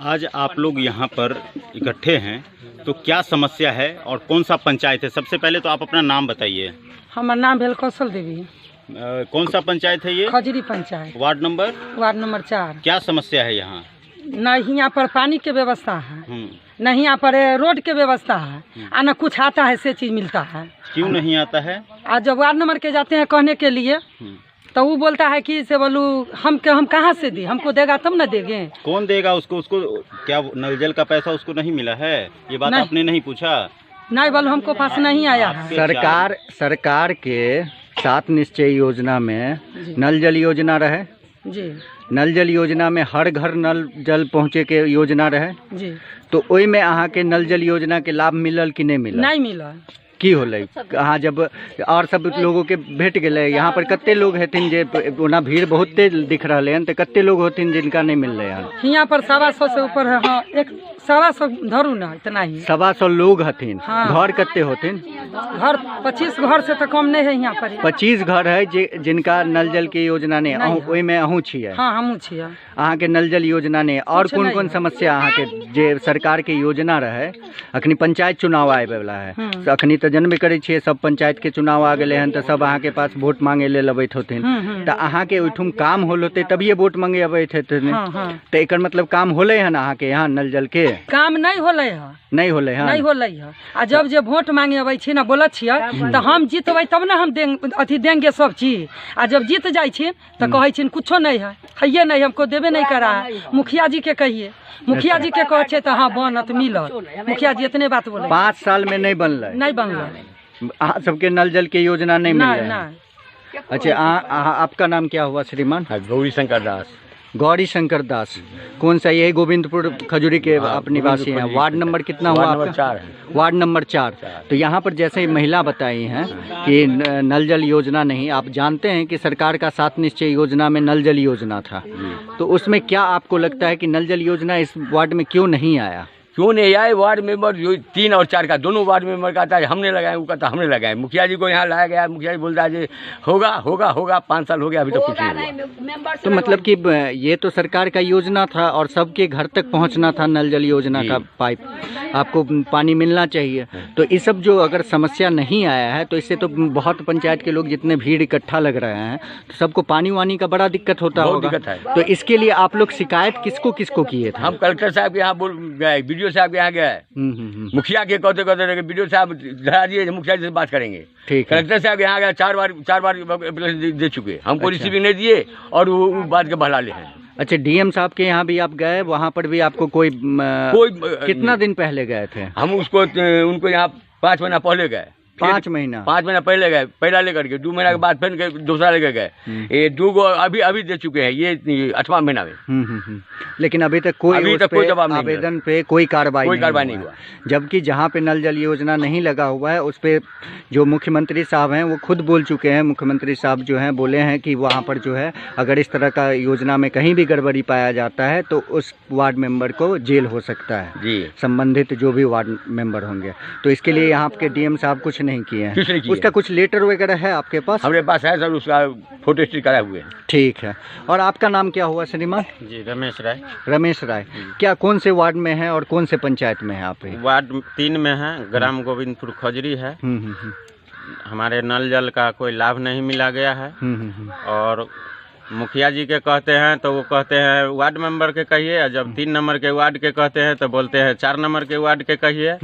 आज आप लोग यहाँ पर इकट्ठे हैं तो क्या समस्या है और कौन सा पंचायत है? सबसे पहले तो आप अपना नाम बताइए। हमारा नाम भेल कौशल देवी। कौन सा पंचायत है ये? खजरी पंचायत। Ward number 4। क्या समस्या है यहाँ? न यहाँ पर पानी की व्यवस्था है, न यहाँ पर रोड की व्यवस्था है, और न कुछ आता है से चीज मिलता है। क्यों नहीं आता है? आज जब वार्ड नंबर के जाते हैं कहने के लिए तो वो बोलता है कि से बोलू हम कहाँ से दे, हमको देगा तब न देंगे। कौन देगा उसको? क्या नल जल का पैसा उसको नहीं मिला है? ये बात आपने नहीं पूछा? नहीं बोलो, हमको पास नहीं आया है। सरकार के 7 निश्चय योजना में नल जल योजना रहे जी। नल जल योजना में हर घर नल जल पहुँचे के योजना रहे जी। तो ओई में अहाँ के नल जल योजना के लाभ मिलल कि नहीं मिलल? नहीं मिला। की होले कहाँ जब और सब लोगों के भेट गए? यहाँ पर कत्ते लोग हेथिन जे ओना भीड़ बहुते दिख रहे हैं, तो कत्ते लोग होथिन जिनका नहीं मिल रहे हैं? यहाँ पर 125 से ऊपर है। हाँ, एक 125 धरू ना, इतना ही 125 लोग हथिन। हाँ। घर कत्ते होथिन? घर 25 घर से तो कम नहीं है यहाँ पर। 25 घर है जिनका नल जल के योजना ने ओहि में अहूँ छियै। हाँ, हमहूँ छियै। अहाँ के नल जल योजना ने और कौन कौन समस्या अहाँ के जे सरकार के योजना रहे? अखनी पंचायत चुनाव आबे वाला है, तो अखनी तो जानबे करे छियै सब पंचायत के चुनाव आ गए हैं, तो सब अहाँ के पास वोट मांगे ले अबैत होथिन। तो अहाँ के ओहिठुम काम होल होते तभी वोट मांगे अबैत हेथिन। तो एकर मतलब काम होले हन अहाँ के यहाँ नल जल के? काम नहीं होले है। नहीं होले है? नहीं होले है। आ जब जे वोट मांगे अबै छी ना बोलत छियै तो हम जीतबै तब ना हम देंगे सब चीज। आ जब जीत जाइ छी तो कहै छी कुछो नहीं है, है नहीं, हमको देबे नहीं करा है। मुखिया जी के कहिए, मुखिया जी के कहे तो हाँ बनत मिलत। मुखिया जी इतने बात बोले। 5 साल में नहीं बनल? नहीं बनल। अहाँ सबके नल जल के योजना नहीं मिल रहा है? अच्छा, आपका नाम क्या हुआ श्रीमान? गौरी शंकर दास। गौरी शंकर दास। कौन सा? यही गोविंदपुर खजूरी के आप निवासी हैं। वार्ड नंबर कितना हुआ आपका? 4 है। Ward number 4। तो यहाँ पर जैसे ही महिला बताई हैं कि नल जल योजना नहीं, आप जानते हैं कि सरकार का 7 निश्चय योजना में नल जल योजना था, तो उसमें क्या आपको लगता है कि नल जल योजना इस वार्ड में क्यों नहीं आया? क्यों नहीं आए? वार्ड मेंबर जो 3 और 4 का दोनों वार्ड मेंबर कहता है हमने लगाए, वो कहता हमने लगाए। मुखिया जी को यहाँ लाया गया, मुखिया जी बोलता है जी होगा होगा होगा, 5 साल हो गया अभी तक कुछ नहीं हुआ। तो मतलब कि ये तो सरकार का योजना था और सबके घर तक पहुँचना था नल जल योजना का पाइप, आपको पानी मिलना चाहिए। तो ये सब जो अगर समस्या नहीं आया है तो इससे तो बहुत पंचायत के लोग जितने भीड़ इकट्ठा लग रहे हैं तो सबको पानी वानी का बड़ा दिक्कत होता होगा। दिक्कत है। तो इसके लिए आप लोग शिकायत किसको किसको किए थे? हम कलेक्टर साहब के यहाँ बोल गए, बीडीओ साहब के यहाँ गए, मुखिया के कहते कहते बीडीओ साहब धरा दिए, मुखिया जी से बात करेंगे। ठीक। कलेक्टर साहब के यहाँ गए, 4 बार एप्लीकेशन दे चुके, हमको रिसीविंग नहीं दिए और वो बात के बहला ले हैं। अच्छा, डीएम साहब के यहाँ भी आप गए? वहाँ पर भी आपको कोई कितना दिन पहले गए थे? हम उनको यहाँ 5 महीना पहले गए। 5 महीना? 5 महीना पहले गए, पहला लेकर के 2 महीना के बाद फिर दूसरा लेकर गए। ये 2 गो अभी दे चुके हैं, ये 8वां महीना में। लेकिन अभी तक कोई जवाब नहीं, आवेदन पे कोई कार्रवाई नहीं हुआ। जबकि जहाँ पे नल जल योजना नहीं लगा हुआ है उस पे जो मुख्यमंत्री साहब हैं वो खुद बोल चुके हैं। मुख्यमंत्री साहब जो हैं बोले हैं कि वहाँ पर जो है अगर इस तरह का योजना में कहीं भी गड़बड़ी पाया जाता है तो उस वार्ड मेंबर को जेल हो सकता है जी, संबंधित जो भी वार्ड मेंबर होंगे। तो इसके लिए यहाँ के डीएम साहब कुछ नहीं किए हैं। उसका कुछ लेटर वगैरह है आपके पास? हमारे पास है सर, उसका फोटो स्टिक कराए हुए हैं। ठीक है। और आपका नाम क्या हुआ श्रीमान? जी, रमेश राय। रमेश राय। क्या कौन से वार्ड में है और कौन से पंचायत में है आप? वार्ड 3 में है, ग्राम गोविंदपुर खजरी है। हमारे नल जल का कोई लाभ नहीं मिला गया है। और मुखिया जी के कहते हैं तो वो कहते हैं वार्ड मेंबर के कहिए, जब 3 नंबर के वार्ड के कहते हैं तो बोलते हैं 4 नंबर के वार्ड के कहिए।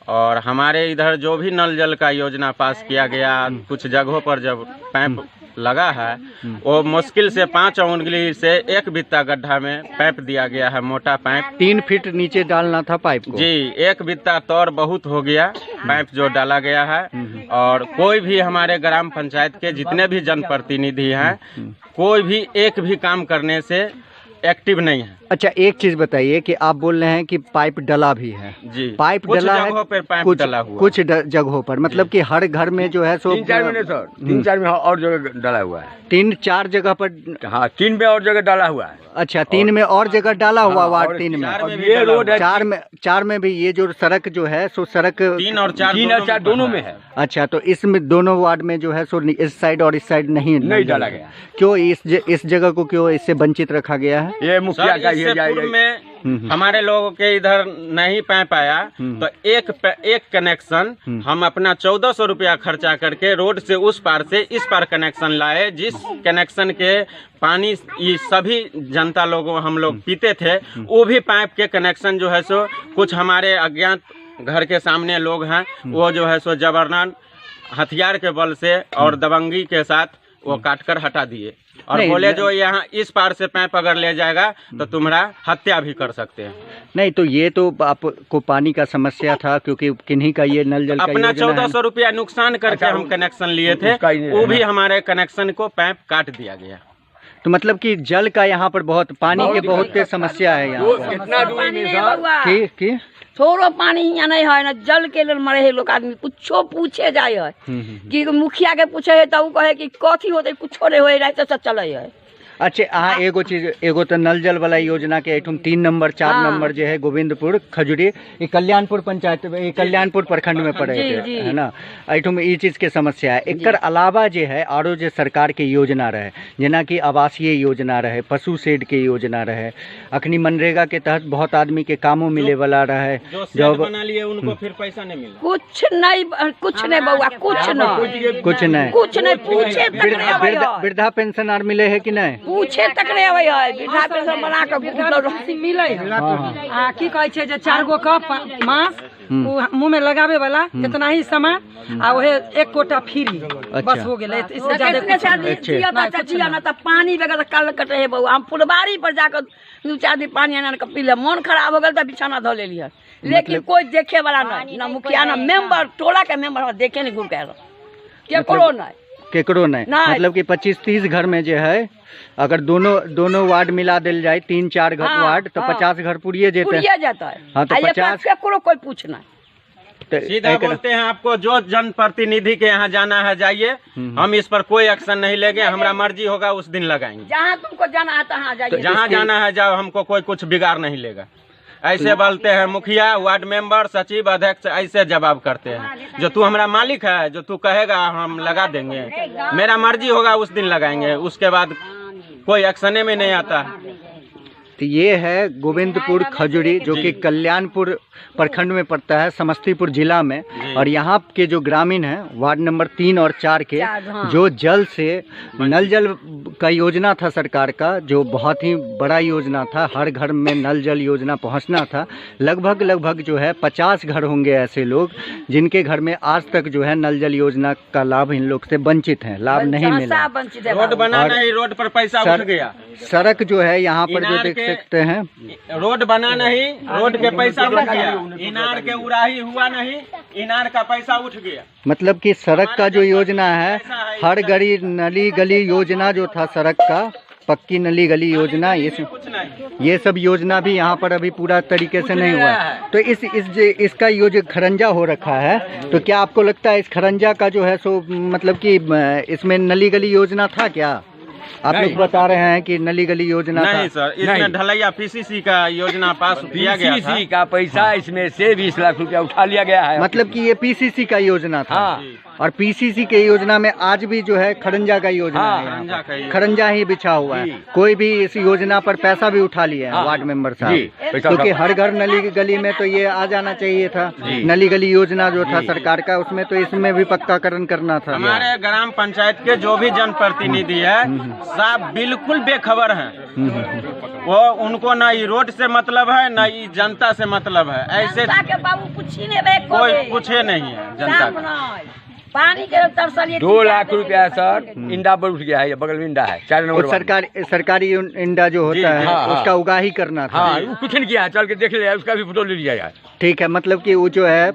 और हमारे इधर जो भी नल जल का योजना पास किया गया, कुछ जगहों पर जब पाइप लगा है वो मुश्किल से 5 उंगली से 1 बित्ता गड्ढा में पाइप दिया गया है, मोटा पाइप। 3 फीट नीचे डालना था पाइप को? जी, 1 बित्ता तौर बहुत हो गया पाइप जो डाला गया है। और कोई भी हमारे ग्राम पंचायत के जितने भी जनप्रतिनिधि हैं कोई भी एक भी काम करने से एक्टिव नहीं है। अच्छा, एक चीज बताइए कि आप बोल रहे हैं कि पाइप डला भी है जी, पाइप डला है कुछ जगहों पर, मतलब कि हर घर में जो है सो 3-4 में सर, 3-4 में और जगह डाला हुआ है। 3-4 जगह पर? हाँ, 3 में और जगह डाला हुआ है। अच्छा, 3 में और जगह डाला हुआ? वार्ड 3 में ये रोड है। 4 में भी ये जो सड़क जो है सो सड़क 3 और 4 दोनों में है। अच्छा, तो इसमें दोनों वार्ड में जो है सो इस साइड और इस साइड नहीं डाला गया। क्यों इस जगह को क्यों इससे वंचित रखा गया है? ये मुखिया का इससे पूर्व में हमारे लोगों के इधर नहीं पाइप आया तो एक कनेक्शन हम अपना 1400 रुपया खर्चा करके रोड से उस पार से इस पार कनेक्शन लाए, जिस कनेक्शन के पानी ये सभी जनता लोगों हम लोग पीते थे, वो भी पाइप के कनेक्शन जो है सो कुछ हमारे अज्ञात घर के सामने लोग हैं, वो जो है सो जबरन हथियार के बल से और दबंगी के साथ वो काट कर हटा दिए और बोले जो यहाँ इस पार से पाइप अगर ले जाएगा तो तुम्हारा हत्या भी कर सकते हैं। नहीं तो ये तो आपको पानी का समस्या था, क्योंकि किन्हीं का ये नल जल का अपना 1400 रुपया नुकसान करके हम कनेक्शन लिए थे, वो भी हमारे कनेक्शन को पाइप काट दिया गया। तो मतलब कि जल का यहाँ पर बहुत पानी के बहुत समस्या है यहाँ कितना दूरी में सर की थोड़ो पानी यहाँ नहीं है ना, जल के लेल मरे है लोग, आदमी कुछो पूछे जाए है कि मुखिया के पूछे है तो वो कहे कि कथी होते कुछो नहीं हो रहा है तो चले है। अच्छा हाँ, एगो चीज एगो तो नल जल वाला योजना के एठुम 3 नंबर 4 नंबर जो है गोविंदपुर खजुरी ये कल्याणपुर पंचायत ये कल्याणपुर प्रखंड में पड़े है ना, एठुम ये चीज के समस्या है। एकर अलावा जो है और जो सरकार के योजना रहे, जना कि आवासीय योजना रहे, पशु शेड के योजना रहे, अखनी मनरेगा के तहत बहुत आदमी के कामों मिले वाला रहे, जो बना लिए उनको फिर पैसा नहीं मिला, कुछ नहीं बउआ, कुछ नहीं पूछे वृद्धा पेंशन आर मिले है कि नहीं, पूछे तक नहीं आवे है, वृद्धा पेंशन बना के मिले आ की कहे छे जे 4 गो कप मांस मुंह में लगावे वाला इतना ही सामान आ वहे 1 कोटा फ्री, बस हो गेले। इससे ज्यादा ना तो पानी बगैर कल कटे है बउआ, हम फुलबारी पर जाकर 2-4 दिन पानी आना के पीले, मन खराब हो गल तो बिछाना धो ले लिया, लेकिन कोई देखे वाला नहीं, ना मुखिया ना मेंबर, टोला के मेंबर देखे नहीं घूर के केकरो नहीं। मतलब कि 25-30 घर में जो है अगर दोनों वार्ड मिला दिल जाए 3-4 घर वार्ड तो 50 घर पूरिये जाता है। हाँ तो 50 कोई पूछना सीधा बोलते हैं आपको जो जनप्रतिनिधि के यहाँ जाना है जाइए, हम इस पर कोई एक्शन नहीं लेंगे, हमारा मर्जी होगा उस दिन लगाएंगे, जहाँ तुमको जाना आता है जाइए, जहाँ जाना है जाओ, हमको कोई कुछ बिगाड़ नहीं लेगा। ऐसे बोलते हैं मुखिया, वार्ड मेंबर, सचिव, अध्यक्ष, ऐसे जवाब करते हैं। जो तू हमारा मालिक है, जो तू कहेगा हम लगा देंगे, मेरा मर्जी होगा उस दिन लगाएंगे, उसके बाद कोई एक्शने में नहीं आता। तो ये है गोविंदपुर खजुरी जो कि कल्याणपुर प्रखंड में पड़ता है, समस्तीपुर जिला में, और यहाँ के जो ग्रामीण हैं वार्ड नंबर 3 और 4 के जो जल से नल जल का योजना था सरकार का, जो बहुत ही बड़ा योजना था, हर घर में नल जल योजना पहुँचना था। लगभग जो है 50 घर होंगे ऐसे लोग जिनके घर में आज तक जो है नल जल योजना का लाभ इन लोग से वंचित हैं, लाभ नहीं मिला। रोड बना नहीं, रोड पर पैसा उठ गया, सड़क जो है यहाँ पर जो देख सकते हैं, रोड बना नहीं, रोड के पैसा उठ गया, इनार के उड़ाही हुआ नहीं, इनार का पैसा उठ गया। मतलब कि सड़क का जो योजना है, हर गली नली गली योजना जो था सड़क का, पक्की नली गली योजना, ये सब योजना भी यहाँ पर अभी पूरा तरीके से नहीं हुआ है। तो इसका ये जो खरंजा हो रखा है, तो क्या आपको लगता है इस खरंजा का जो है सो मतलब कि इसमें नली गली योजना था क्या? आप लोग बता रहे हैं कि नली गली योजना नहीं सर, इसमें ढलैया पीसीसी का योजना पास किया गया था। पीसीसी का पैसा इसमें से 20 लाख रुपया उठा लिया गया है। मतलब कि ये पीसीसी का योजना था। हाँ। और पीसीसी के योजना में आज भी जो है खरंजा का योजना है, खरंजा ही बिछा हुआ है। कोई भी इस योजना पर पैसा भी उठा लिया है वार्ड मेंबर साहब, क्योंकि हर घर नली गली में तो ये आ जाना चाहिए था। नली गली योजना जो था सरकार का, उसमें तो इसमें भी पक्काकरण करना था। हमारे ग्राम पंचायत के जो भी जनप्रतिनिधि है साहब बिल्कुल बेखबर हैं, वो उनको न ई रोड से मतलब है न ई जनता से मतलब है। ऐसे कोई पूछे नहीं है जनता का। पानी के तरसल 2 लाख रुपया सर इंडा पर उठ गया है, बगल में इंडा है 4 नंबर। सरकारी इंडा जो होता है उसका उगाही करना था। हाँ, कुछ नहीं किया, चल के देख लिया, उसका भी फोटो ले लिया यार। ठीक है, मतलब कि वो जो है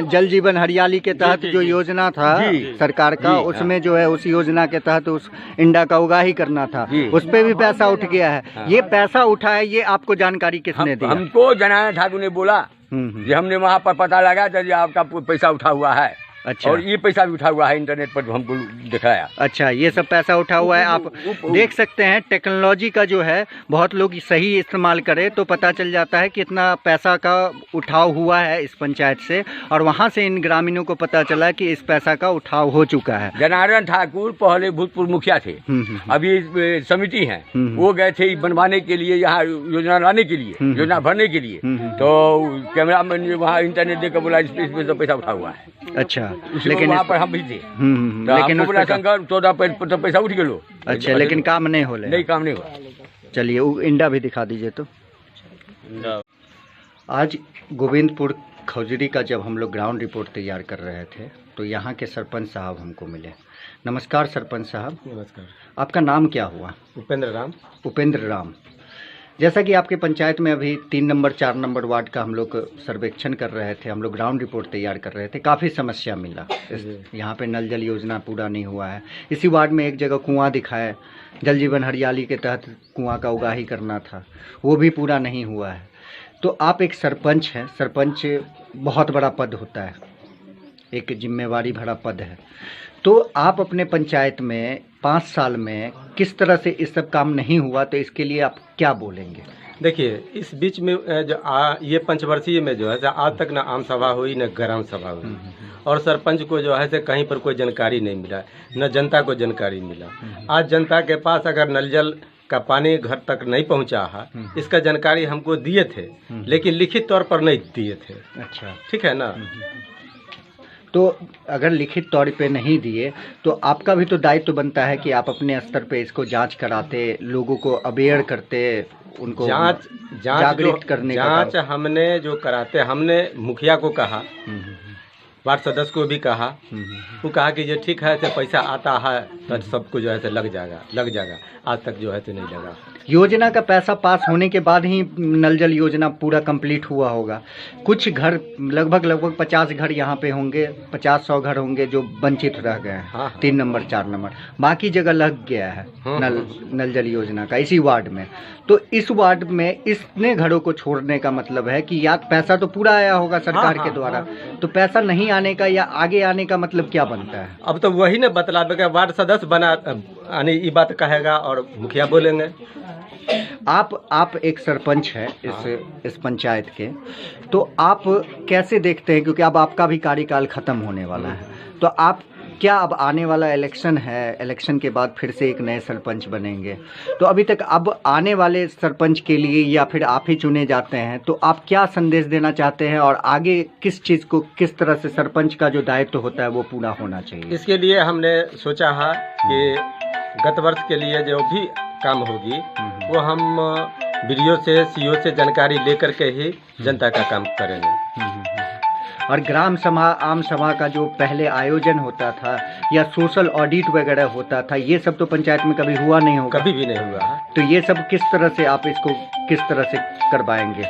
जल जीवन हरियाली के तहत जो योजना था सरकार का, उसमें जो है उस योजना के तहत उस इंडा का उगाही करना था, उस पे भी पैसा उठ गया है। ये पैसा उठा है, ये आपको जानकारी किसने दी? हमको जनाना ठाकुर ने बोला, हमने वहाँ पर पता लगा था आपका पैसा उठा हुआ है। अच्छा। और ये पैसा भी उठा हुआ है, इंटरनेट पर हमको दिखाया। अच्छा, ये सब पैसा उठा हुआ है। आप देख सकते हैं टेक्नोलॉजी का जो है बहुत लोग सही इस्तेमाल करें तो पता चल जाता है कि इतना पैसा का उठाव हुआ है इस पंचायत से, और वहाँ से इन ग्रामीणों को पता चला कि इस पैसा का उठाव हो चुका है। जनार्दन ठाकुर पहले भूतपूर्व मुखिया थे, अभी समिति है, वो गए थे बनवाने के लिए, यहाँ योजना लाने के लिए, योजना भरने के लिए, तो कैमरा मैन वहाँ इंटरनेट देकर बोला इसमें तो पैसा उठा हुआ है। अच्छा, लेकिन वहाँ पर हम भी थे, लेकिन बोला शंकर 14 पैसा उठ गए। अच्छा, लेकिन काम नहीं हो नहीं, काम नहीं हुआ। चलिए वो इंडा भी दिखा दीजिए। तो आज गोविंदपुर खौजरी का जब हम लोग ग्राउंड रिपोर्ट तैयार कर रहे थे तो यहाँ के सरपंच साहब हमको मिले। नमस्कार सरपंच साहब। नमस्कार। आपका नाम क्या हुआ? उपेंद्र राम। उपेंद्र राम। जैसा कि आपके पंचायत में अभी 3 नंबर 4 नंबर वार्ड का हम लोग सर्वेक्षण कर रहे थे, हम लोग ग्राउंड रिपोर्ट तैयार कर रहे थे, काफ़ी समस्या मिला। यहाँ पे नल जल योजना पूरा नहीं हुआ है। इसी वार्ड में एक जगह कुआं दिखा है, जल जीवन हरियाली के तहत कुआं का उगाही करना था, वो भी पूरा नहीं हुआ है। तो आप एक सरपंच हैं, सरपंच बहुत बड़ा पद होता है, एक जिम्मेवारी भरा पद है। तो आप अपने पंचायत में 5 साल में किस तरह से इस सब काम नहीं हुआ, तो इसके लिए आप क्या बोलेंगे? देखिए, इस बीच में जो ये पंचवर्षीय में जो है आज तक न आम सभा हुई न ग्राम सभा हुई, और सरपंच को जो है कहीं पर कोई जानकारी नहीं मिला, न जनता को जानकारी मिला। आज जनता के पास अगर नल जल का पानी घर तक नहीं पहुंचा है, इसका जानकारी हमको दिए थे, लेकिन लिखित तौर पर नहीं दिए थे। अच्छा, ठीक है ना। तो अगर लिखित तौर पे नहीं दिए तो आपका भी तो दायित्व बनता है कि आप अपने स्तर पे इसको जांच कराते, लोगों को अवेयर करते, उनको जागृत करने का काम। जांच हमने जो कराते, हमने मुखिया को कहा, वार्ड सदस्य को भी कहा, वो कहा कि ये ठीक है, तो पैसा आता है तो सबको जो है लग जाएगा। आज तक जो है तो नहीं लगा। योजना का पैसा पास होने के बाद ही नल जल योजना पूरा कंप्लीट हुआ होगा। कुछ घर लगभग 50 घर यहाँ पे होंगे, 50-100 घर होंगे जो वंचित रह गए हैं। हाँ। 3 नंबर 4 नंबर, बाकी जगह लग गया है नल जल योजना का इसी वार्ड में। तो इस वार्ड में इतने घरों को छोड़ने का मतलब है कि या पैसा तो पूरा आया होगा सरकार के द्वारा, तो पैसा नहीं आने का या आगे आने का मतलब क्या बनता है? अब तो वही ने बतलावेगा, वार्ड सदस्य बना यानी ये बात कहेगा और मुखिया बोलेंगे। आप एक सरपंच है इस पंचायत के, तो आप कैसे देखते हैं, क्योंकि अब आपका भी कार्यकाल खत्म होने वाला है, तो आप क्या, अब आने वाला इलेक्शन है, इलेक्शन के बाद फिर से एक नए सरपंच बनेंगे, तो अभी तक अब आने वाले सरपंच के लिए या फिर आप ही चुने जाते हैं, तो आप क्या संदेश देना चाहते हैं और आगे किस चीज़ को, किस तरह से सरपंच का जो दायित्व होता है वो पूरा होना चाहिए? इसके लिए हमने सोचा है कि गत वर्ष के लिए जो भी काम होगी वो हम बीडीओ से, सीओ से जानकारी लेकर के ही जनता का काम करेंगे। और ग्राम सभा, आम सभा का जो पहले आयोजन होता था या सोशल ऑडिट वगैरह होता था, ये सब तो पंचायत में कभी हुआ नहीं होगा। कभी भी नहीं हुआ है। तो ये सब किस तरह से आप इसको किस तरह से करवाएंगे?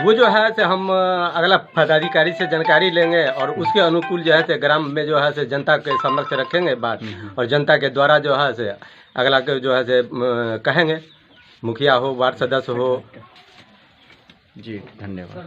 वो जो है से हम अगला पदाधिकारी से जानकारी लेंगे और उसके अनुकूल जो है से ग्राम में जो है से जनता के समक्ष रखेंगे बात, और जनता के द्वारा जो है से अगला के जो है से कहेंगे, मुखिया हो, वार्ड सदस्य हो। जी, धन्यवाद।